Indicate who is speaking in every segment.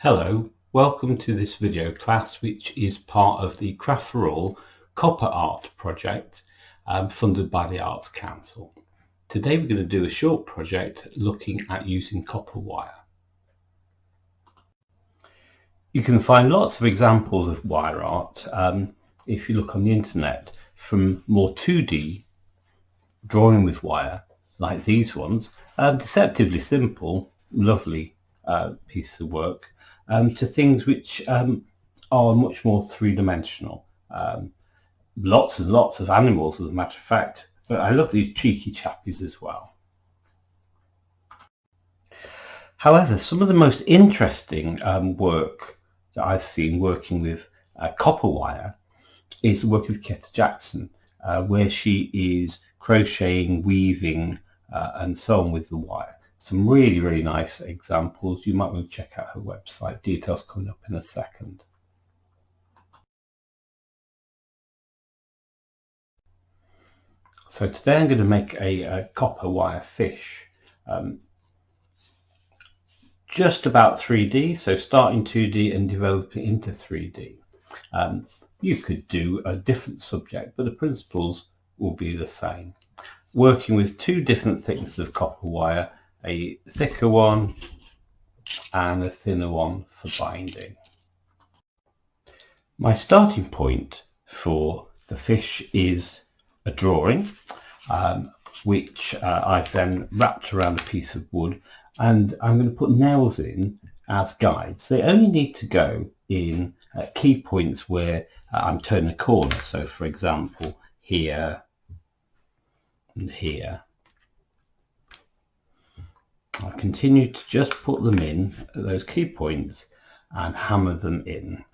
Speaker 1: Hello, welcome to this video class which is part of the Craft for All Copper Art project funded by the Arts Council. Today we're going to do a short project looking at using copper wire. You can find lots of examples of wire art if you look on the internet, from more 2D drawing with wire like these ones, deceptively simple, lovely pieces of work, to things which are much more three-dimensional. Lots and lots of animals, as a matter of fact, but I love these cheeky chappies as well. However, some of the most interesting work that I've seen working with copper wire is the work of Keta Jackson, where she is crocheting, weaving and so on with the wire. Some really nice examples. You might want to check out her website. Details coming up in a second. So today I'm going to make a copper wire fish. Just about 3D, so starting 2D and developing into 3D. You could do a different subject, but the principles will be the same. Working with two different thicknesses of copper wire, a thicker one and a thinner one for binding. My starting point for the fish is a drawing, which I've then wrapped around a piece of wood, and I'm going to put nails in as guides. They only need to go in key points where I'm turning a corner. So for example, here and here. I'll continue to just put them in at those key points and hammer them in.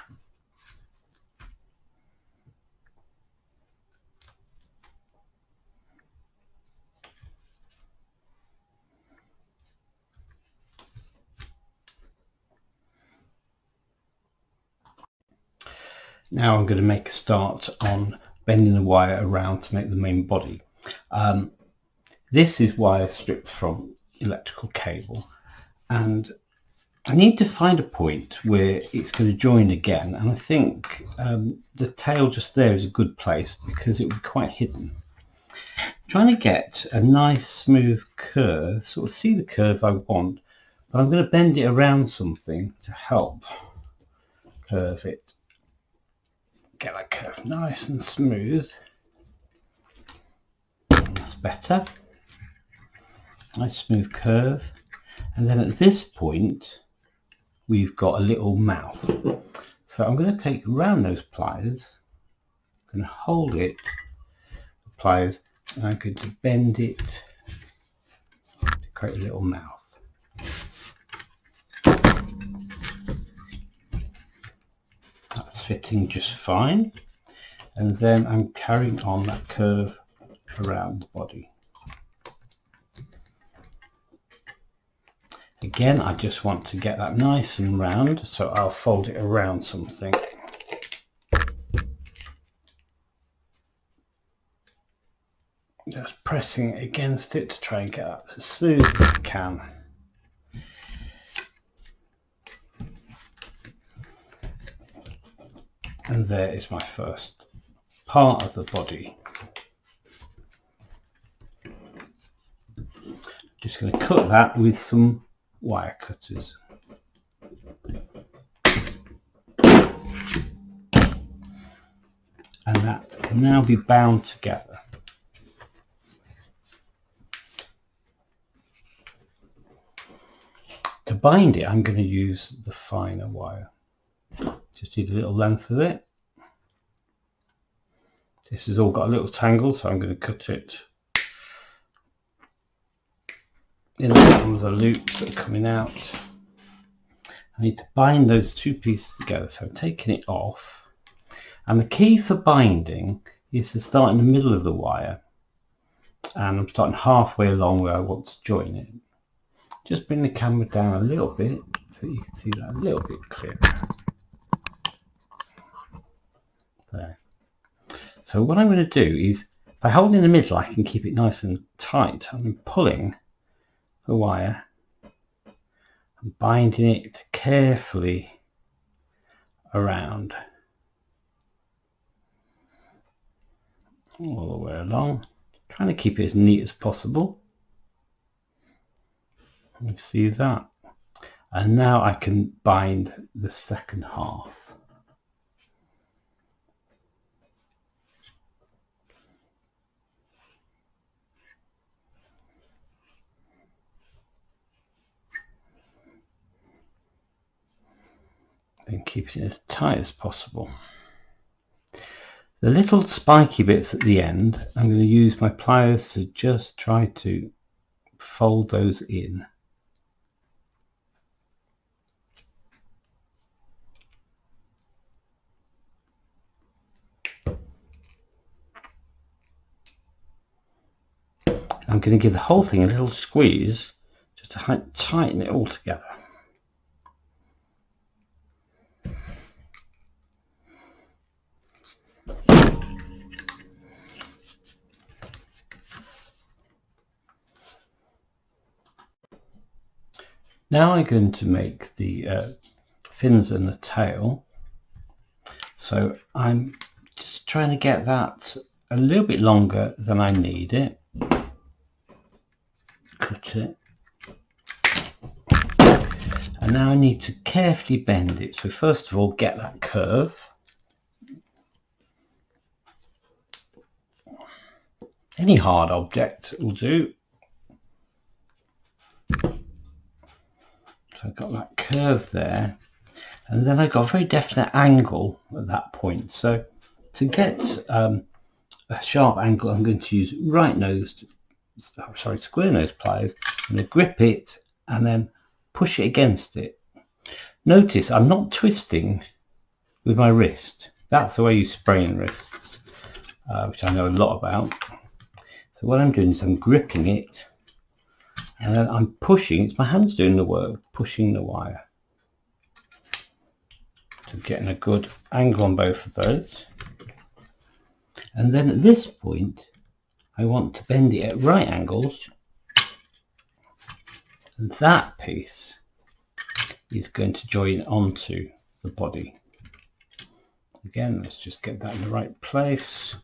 Speaker 1: Now I'm going to make a start on bending the wire around to make the main body. This is wire stripped from electrical cable, and I need to find a point where it's going to join again, and I think the tail just there is a good place because it will be quite hidden. I'm trying to get a nice smooth curve, sort of see the curve I want, but I'm going to bend it around something to help curve it. Get that curve nice and smooth. That's better. Nice smooth curve. And then at this point we've got a little mouth. So I'm going to take round those pliers, I'm going to hold it, the pliers, and I'm going to bend it to create a little mouth. That's fitting just fine, and then I'm carrying on that curve around the body. Again, I just want to get that nice and round, so I'll fold it around something. Just pressing it against it to try and get that as smooth as I can. And there is my first part of the body. Just going to cut that with some wire cutters. And that can now be bound together. To bind it, I'm going to use the finer wire. Just need a little length of it. This has all got a little tangle, so I'm going to cut it in the bottom of the loops that are coming out. I need to bind those two pieces together, so I'm taking it off. And the key for binding is to start in the middle of the wire, and I'm starting halfway along where I want to join it. Just bring the camera down a little bit so you can see that a little bit clearer. There. So what I'm going to do is, by holding in the middle, I can keep it nice and tight. I'm pulling the wire I'm binding it carefully around all the way along, trying to keep it as neat as possible. You see that? And now I can bind the second half. Then keeping it as tight as possible. The little spiky bits at the end, I'm going to use my pliers to just try to fold those in. I'm going to give the whole thing a little squeeze just to tighten it all together. Now I'm going to make the fins and the tail. So I'm just trying to get that a little bit longer than I need it. Cut it. And now I need to carefully bend it. So first of all, get that curve. Any hard object will do. So I've got that curve there, and then I've got a very definite angle at that point. So to get a sharp angle, I'm going to use square nose pliers. I'm going to grip it and then push it against it. Notice I'm not twisting with my wrist. That's the way you sprain wrists, which I know a lot about. So what I'm doing is I'm gripping it, and then I'm pushing. It's my hands doing the work, pushing the wire. So getting a good angle on both of those. And then at this point, I want to bend it at right angles. And that piece is going to join onto the body. Again, let's just get that in the right place.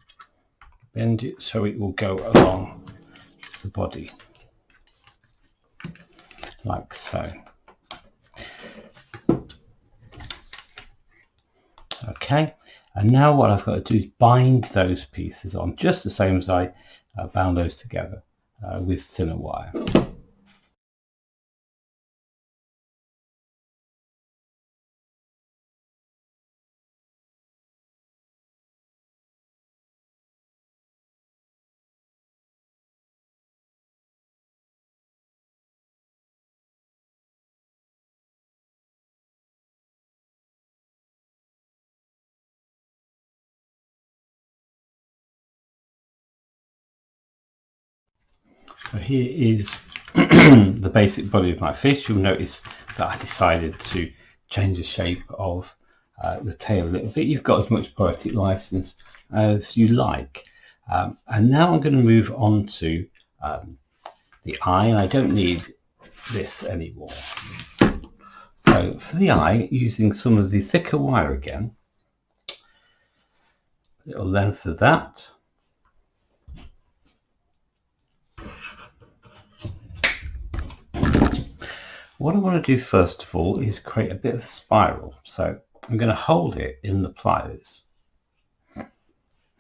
Speaker 1: Bend it so it will go along the body. Like so. Okay, and now what I've got to do is bind those pieces on, just the same as I bound those together with thinner wire. So here is the basic body of my fish. You'll notice that I decided to change the shape of the tail a little bit. You've got as much poetic license as you like. And now I'm going to move on to the eye, and I don't need this anymore. So for the eye, using some of the thicker wire again, a little length of that. What I want to do first of all is create a bit of a spiral. So I'm going to hold it in the pliers.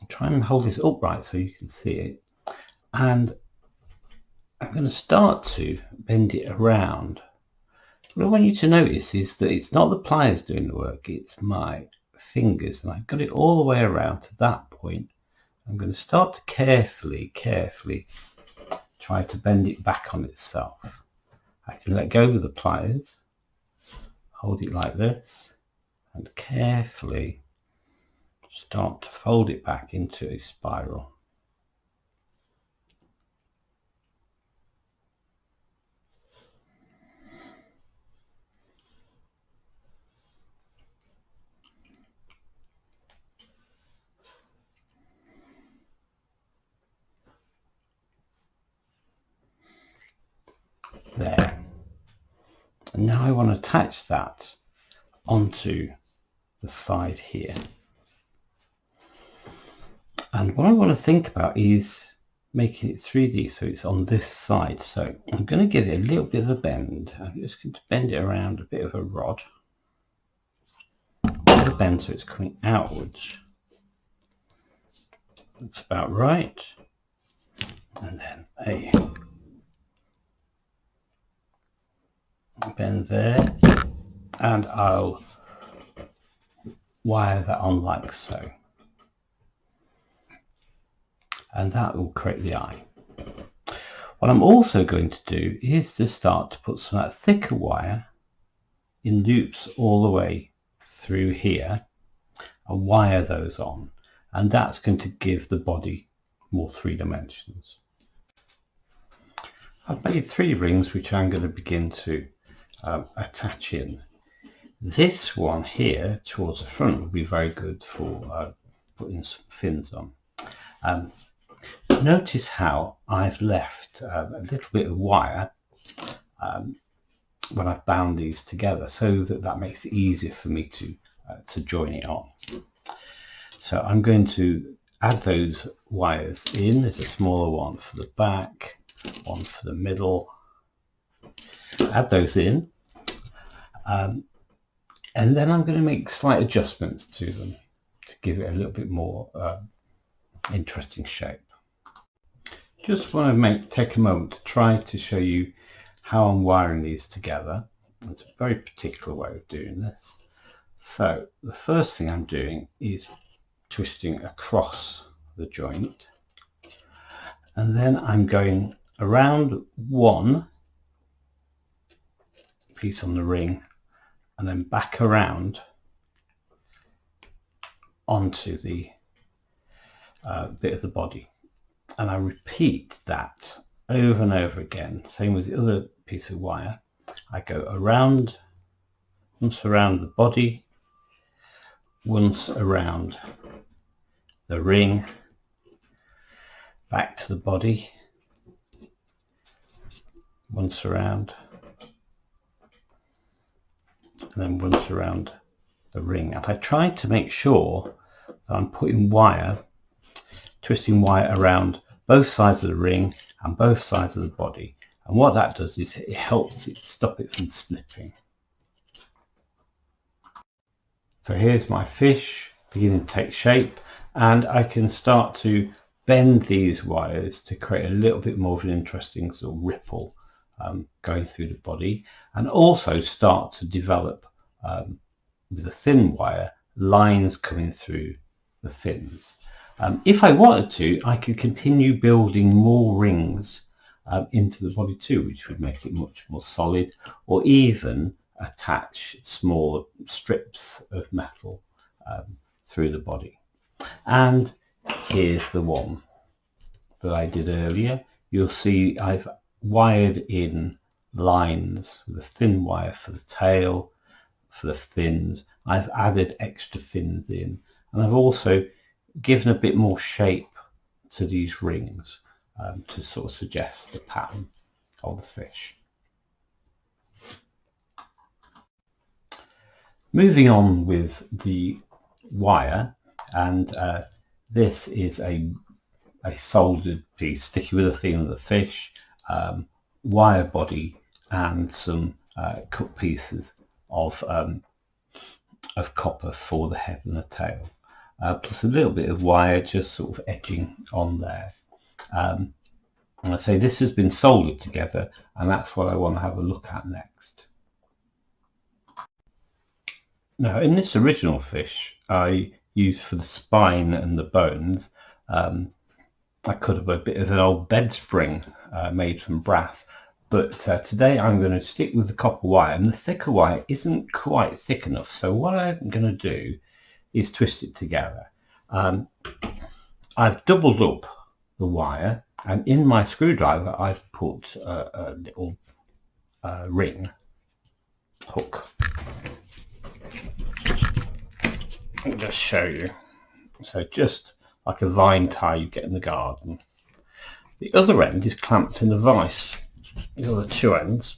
Speaker 1: Try and hold this upright so you can see it. And I'm going to start to bend it around. What I want you to notice is that it's not the pliers doing the work, it's my fingers. And I've got it all the way around to that point. I'm going to start to carefully try to bend it back on itself. I can let go of the pliers, hold it like this, and carefully start to fold it back into a spiral. There. And now I want to attach that onto the side here. And what I want to think about is making it 3D, so it's on this side. So I'm going to give it a little bit of a bend. I'm just going to bend it around a bit of a rod. A bend so it's coming outwards. That's about right. And then a bend there, and I'll wire that on like so. And that will create the eye. What I'm also going to do is to start to put some of that thicker wire in loops all the way through here and wire those on, and that's going to give the body more 3 dimensions. I've made 3 rings which I'm going to begin to attach in. This one here towards the front will be very good for putting some fins on. Notice how I've left a little bit of wire when I've bound these together, so that makes it easier for me to join it on. So I'm going to add those wires in. There's a smaller one for the back, one for the middle. Add those in, and then I'm going to make slight adjustments to them to give it a little bit more interesting shape. Just want to take a moment to try to show you how I'm wiring these together. It's a very particular way of doing this. So the first thing I'm doing is twisting across the joint, and then I'm going around one piece on the ring and then back around onto the bit of the body, and I repeat that over and over again. Same with the other piece of wire. I go around, once around the body, once around the ring, back to the body, once around, and then once around the ring. And I try to make sure that I'm putting wire, twisting wire around both sides of the ring and both sides of the body. And what that does is it helps it stop it from slipping. So here's my fish beginning to take shape, and I can start to bend these wires to create a little bit more of an interesting sort of ripple going through the body, and also start to develop with a thin wire lines coming through the fins. If I wanted to, I could continue building more rings into the body too, which would make it much more solid, or even attach small strips of metal through the body. And here's the one that I did earlier. You'll see I've wired in lines with a thin wire for the tail, for the fins. I've added extra fins in, and I've also given a bit more shape to these rings to sort of suggest the pattern of the fish. Moving on with the wire, and this is a soldered piece sticking with the theme of the fish, wire body, and some cut pieces of copper for the head and the tail, plus a little bit of wire just sort of edging on there. And I say this has been soldered together, and that's what I want to have a look at next. Now, in this original fish I used for the spine and the bones, I cut up a bit of an old bed spring made from brass, but today I'm going to stick with the copper wire, and the thicker wire isn't quite thick enough, so what I'm going to do is twist it together. I've doubled up the wire, and in my screwdriver I've put a little ring hook. I'll just show you. So just like a vine tie you get in the garden. The other end is clamped in a vise, the other two ends.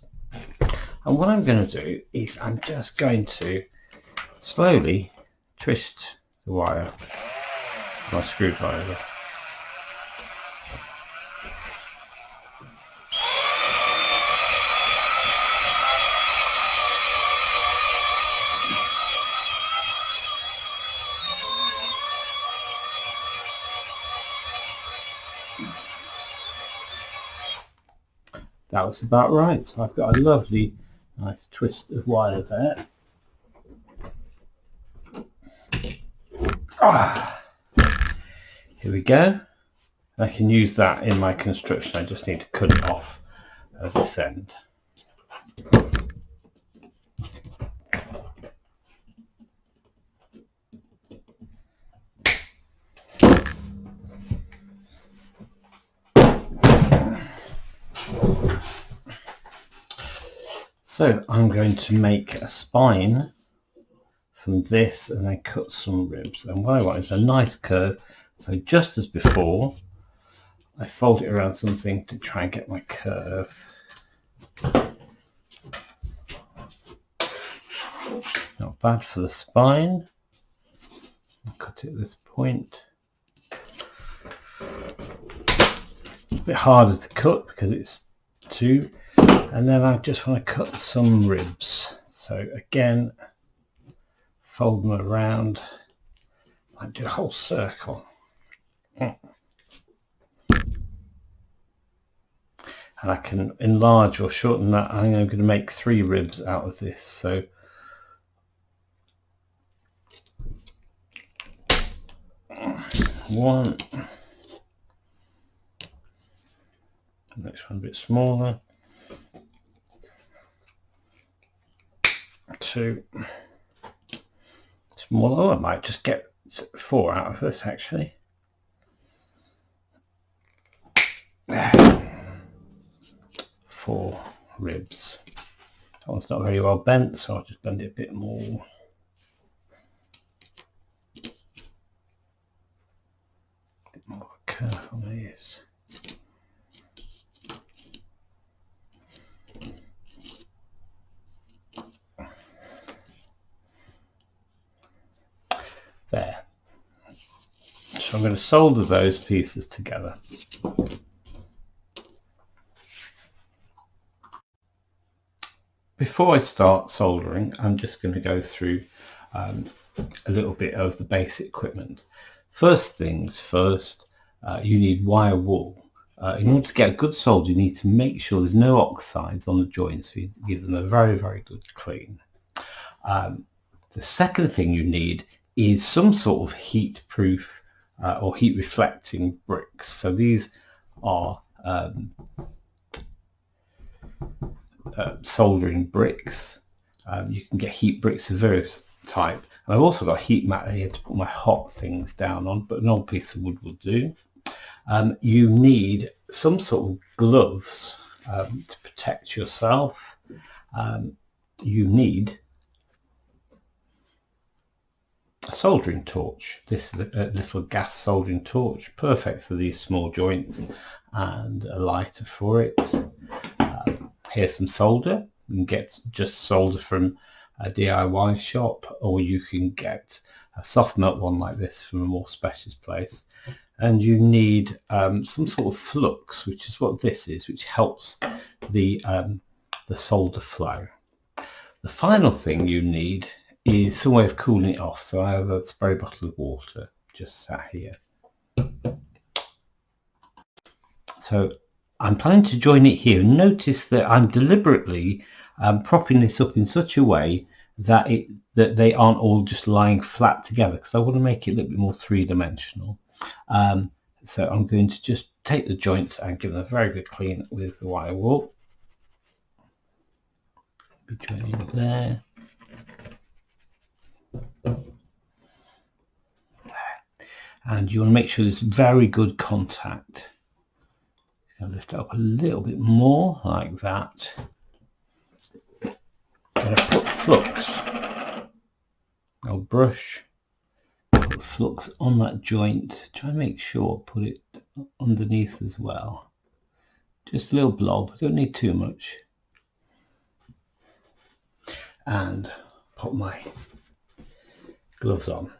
Speaker 1: And And what I'm going to do is I'm just going to slowly twist the wire with my screwdriver. That was about right. So I've got a lovely, nice twist of wire there. Here we go. I can use that in my construction. I just need to cut it off at this end. So I'm going to make a spine from this and then cut some ribs. And what I want is a nice curve. So just as before, I fold it around something to try and get my curve. Not bad for the spine. I'll cut it at this point. A bit harder to cut because it's two. And then I just want to cut some ribs. So again, fold them around. I do a whole circle. And I can enlarge or shorten that. I'm going to make 3 ribs out of this. So one, next one a bit smaller. 2 smaller. Oh, I might just get 4 out of this actually. 4 ribs. That one's not very well bent, so I'll just bend it a bit more. A bit more of a curve on these. There. So I'm going to solder those pieces together. Before I start soldering, I'm just going to go through a little bit of the basic equipment. First things first, you need wire wool. In order to get a good solder, you need to make sure there's no oxides on the joints, so you give them a very, very good clean. The second thing you need is some sort of heat-proof or heat-reflecting bricks. So these are soldering bricks. You can get heat bricks of various type. And I've also got a heat mat here to put my hot things down on, but an old piece of wood will do. You need some sort of gloves to protect yourself. You need a soldering torch. This is a little gas soldering torch, perfect for these small joints, and a lighter for it. Here's some solder. You can get just solder from a DIY shop, or you can get a soft melt one like this from a more specialist place. And you need some sort of flux, which is what this is, which helps the solder flow. The final thing you need is some way of cooling it off. So I have a spray bottle of water just sat here. So I'm planning to join it here. Notice that I'm deliberately propping this up in such a way that they aren't all just lying flat together, because I want to make it a little bit more three-dimensional. So I'm going to just take the joints and give them a very good clean with the wire wool. Be joining it there. And you want to make sure there's very good contact. Going to lift it up a little bit more like that. I'm going to put flux. I'll brush, put flux on that joint. Try and make sure put it underneath as well. Just a little blob. Don't need too much. and put my gloves on.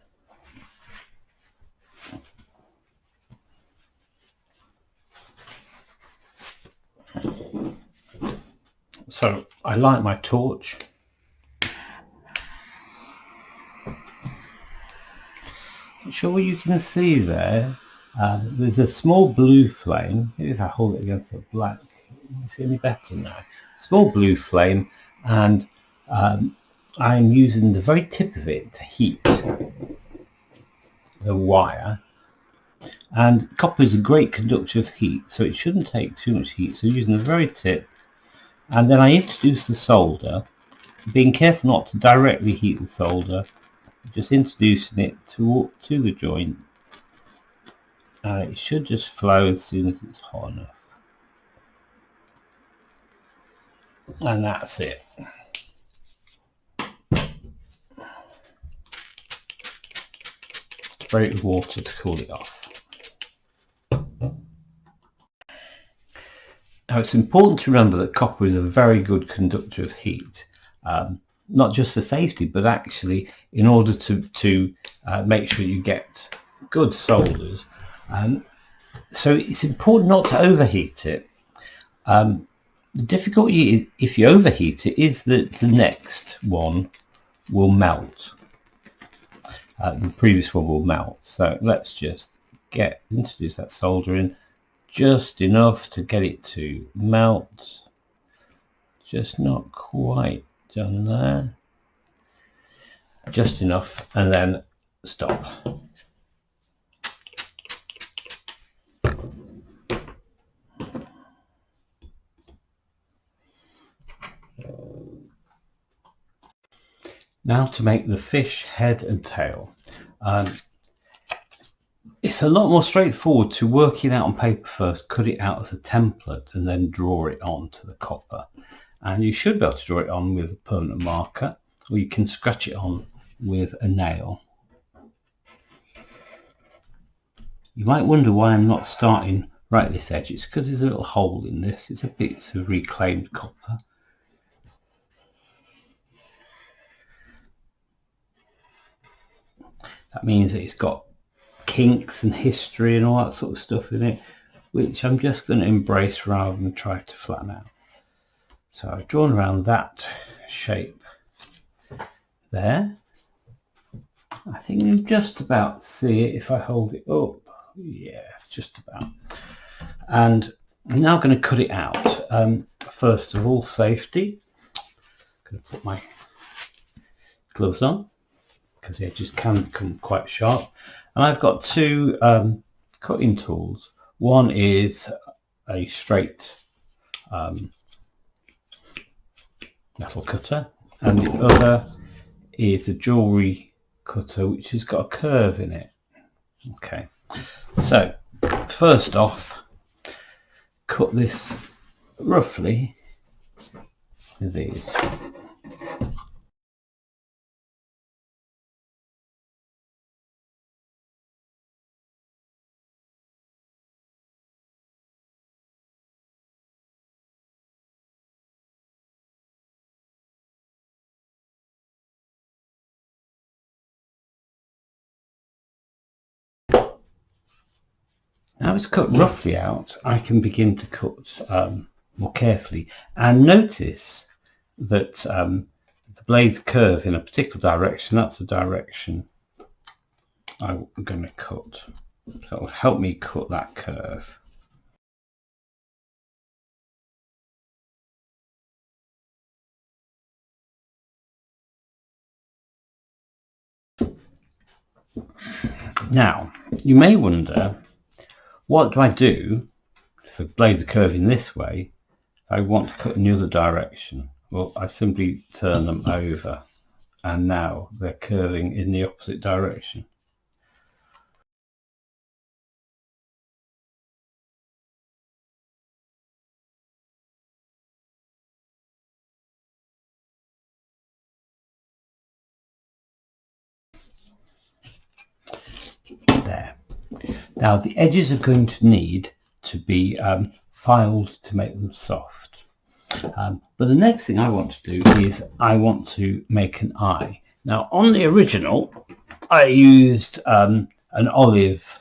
Speaker 1: So I light my torch. Not sure what you can see there. There's a small blue flame. If I hold it against the black, can you see any better now? Small blue flame, and I'm using the very tip of it to heat the wire. And copper is a great conductor of heat, so it shouldn't take too much heat. So using the very tip, and then I introduce the solder, being careful not to directly heat the solder, just introducing it to the joint. It should just flow as soon as it's hot enough. And that's it. Spray it with water to cool it off. Now it's important to remember that copper is a very good conductor of heat, not just for safety, but actually in order to make sure you get good solders. So it's important not to overheat it. The difficulty is, if you overheat it, is that the next one will melt. The previous one will melt. So let's just introduce that solder in just enough to get it to melt. Just not quite done there. Just enough, and then stop. Now to make the fish head and tail. It's a lot more straightforward to work it out on paper first, cut it out as a template, and then draw it onto the copper. And you should be able to draw it on with a permanent marker, or you can scratch it on with a nail. You might wonder why I'm not starting right at this edge. It's because there's a little hole in this. It's a bit of reclaimed copper. That means that it's got kinks and history and all that sort of stuff in it, which I'm just going to embrace rather than try to flatten out. So I've drawn around that shape there. I think you just about see it if I hold it up. Yes, just about. And I'm now going to cut it out. First of all, safety. I'm going to put my gloves on, because the edges can become quite sharp. And I've got two cutting tools. One is a straight metal cutter, and the other is a jewellery cutter which has got a curve in it. Okay, so first off, cut this roughly with these. Now it's cut roughly out, I can begin to cut more carefully, and notice that the blades curve in a particular direction. That's the direction I'm going to cut. So it'll help me cut that curve. Now, you may wonder, what do I do if the blades are curving this way? I want to cut in the other direction. Well, I simply turn them over, and now they're curving in the opposite direction. There. Now the edges are going to need to be filed to make them soft. But the next thing I want to do is I want to make an eye. Now on the original I used an olive.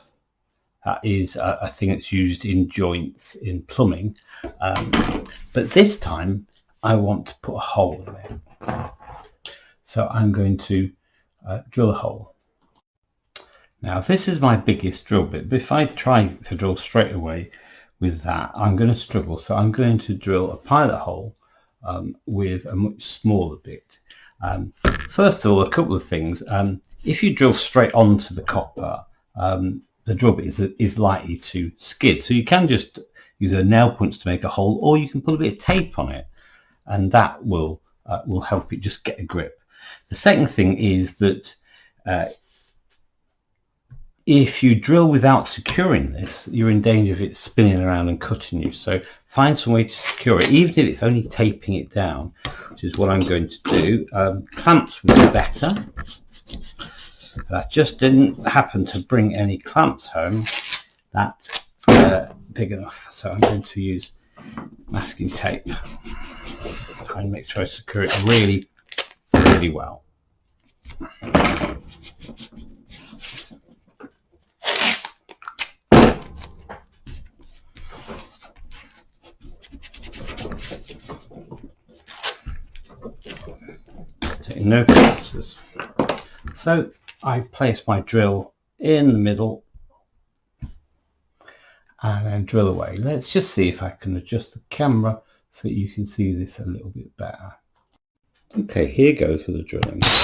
Speaker 1: That is a thing that's used in joints in plumbing, but this time I want to put a hole in it. So I'm going to drill a hole. Now this is my biggest drill bit, but if I try to drill straight away with that, I'm going to struggle. So I'm going to drill a pilot hole with a much smaller bit. First of all, a couple of things. If you drill straight onto the copper, the drill bit is likely to skid. So you can just use a nail punch to make a hole, or you can put a bit of tape on it, and that will help it just get a grip. The second thing is that if you drill without securing this, you're in danger of it spinning around and cutting you. So find some way to secure it, even if it's only taping it down, which is what I'm going to do. Clamps would be better. I just didn't happen to bring any clamps home that big enough. So I'm going to use masking tape. Try and make sure I secure it really, really well. Taking no chances. So I place my drill in the middle and then drill away. Let's just see if I can adjust the camera so you can see this a little bit better. Okay, here goes for the drilling. Notice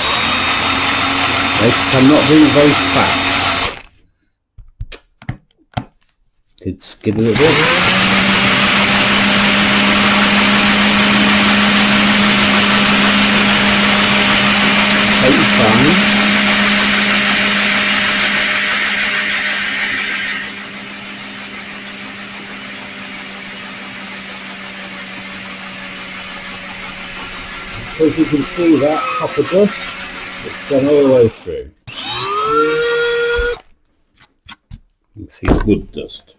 Speaker 1: I'm not doing it very fast. Did skid a little bit. As you can see, that copper dust, it's gone all the way through. You can see the wood dust.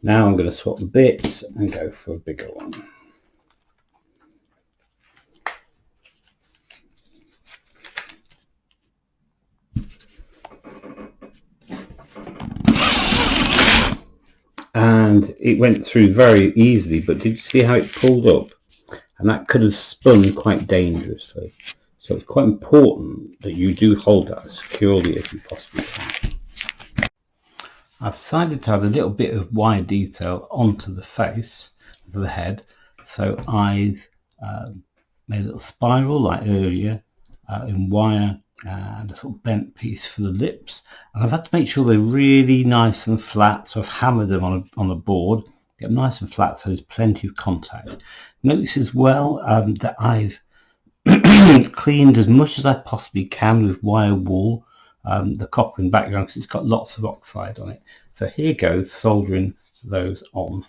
Speaker 1: Now I'm going to swap the bits and go for a bigger one. And it went through very easily, but did you see how it pulled up? And that could have spun quite dangerously. So it's quite important that you do hold that as securely as you possibly can. I've decided to add a little bit of wire detail onto the face of the head. So I've made a little spiral like earlier in wire and a sort of bent piece for the lips. And I've had to make sure they're really nice and flat. So I've hammered them on a board. Get them nice and flat so there's plenty of contact. Notice as well that I've cleaned as much as I possibly can with wire wool, the copper in the background, because it's got lots of oxide on it. So here goes soldering those on.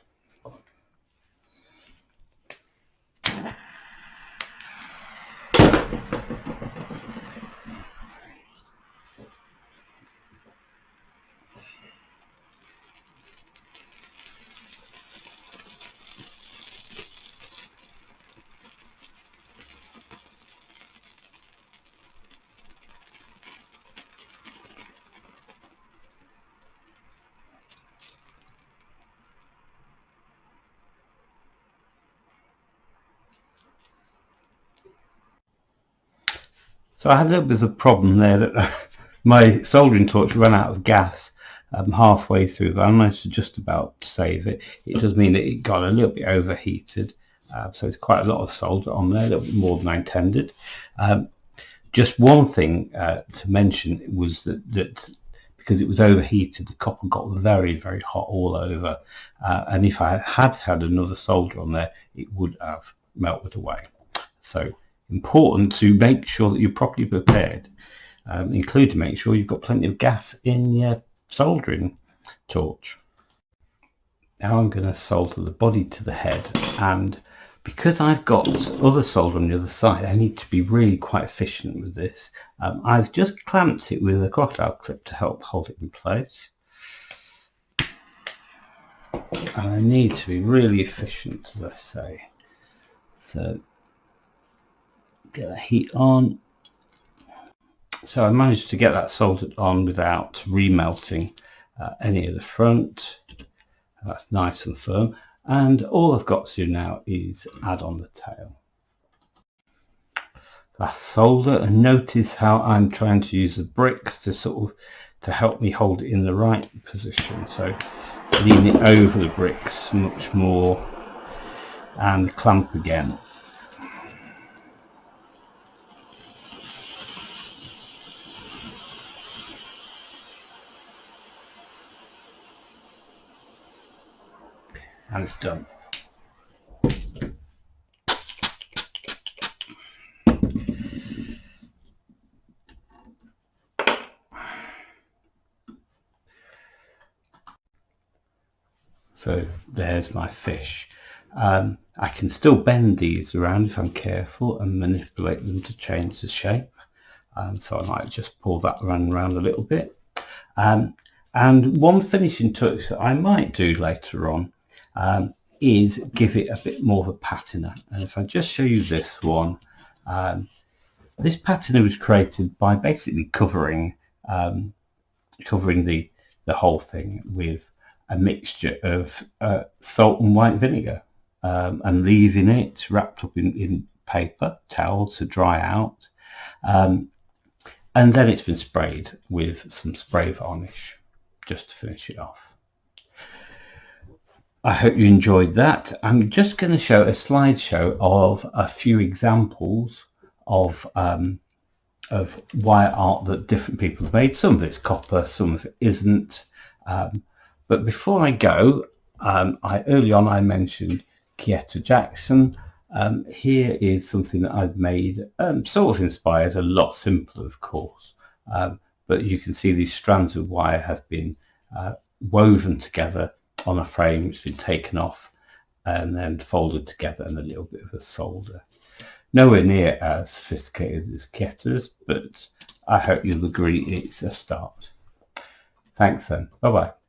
Speaker 1: So I had a little bit of a problem there that my soldering torch ran out of gas halfway through, but I managed to just about save it. It does mean that it got a little bit overheated, so it's quite a lot of solder on there, a little bit more than I intended. Just one thing to mention was that because it was overheated, the copper got very, very hot all over, and if I had had another solder on there, it would have melted away. So important to make sure that you're properly prepared, including make sure you've got plenty of gas in your soldering torch. Now I'm going to solder the body to the head, and because I've got other solder on the other side, I need to be really quite efficient with this. I've just clamped it with a crocodile clip to help hold it in place, and I need to be really efficient, as I say. So get the heat on. So I managed to get that soldered on without remelting any of the front. That's nice and firm, and all I've got to do now is add on the tail. That's solder, and notice how I'm trying to use the bricks to help me hold it in the right position. So lean it over the bricks much more and clamp again. And it's done. So there's my fish. I can still bend these around if I'm careful and manipulate them to change the shape. So I might just pull that around a little bit. And one finishing touch that I might do later on is give it a bit more of a patina. And if I just show you this one, this patina was created by basically covering the whole thing with a mixture of salt and white vinegar, and leaving it wrapped up in paper towel to dry out, and then it's been sprayed with some spray varnish just to finish it off. I hope you enjoyed that. I'm just going to show a slideshow of a few examples of wire art that different people have made. Some of it's copper, some of it isn't. But before I go, early on I mentioned Kieta Jackson. Here is something that I've made, sort of inspired, a lot simpler of course, but you can see these strands of wire have been woven together on a frame which has been taken off and then folded together, and a little bit of a solder. Nowhere near as sophisticated as Kieta's, but I hope you'll agree it's a start. Thanks then. Bye bye.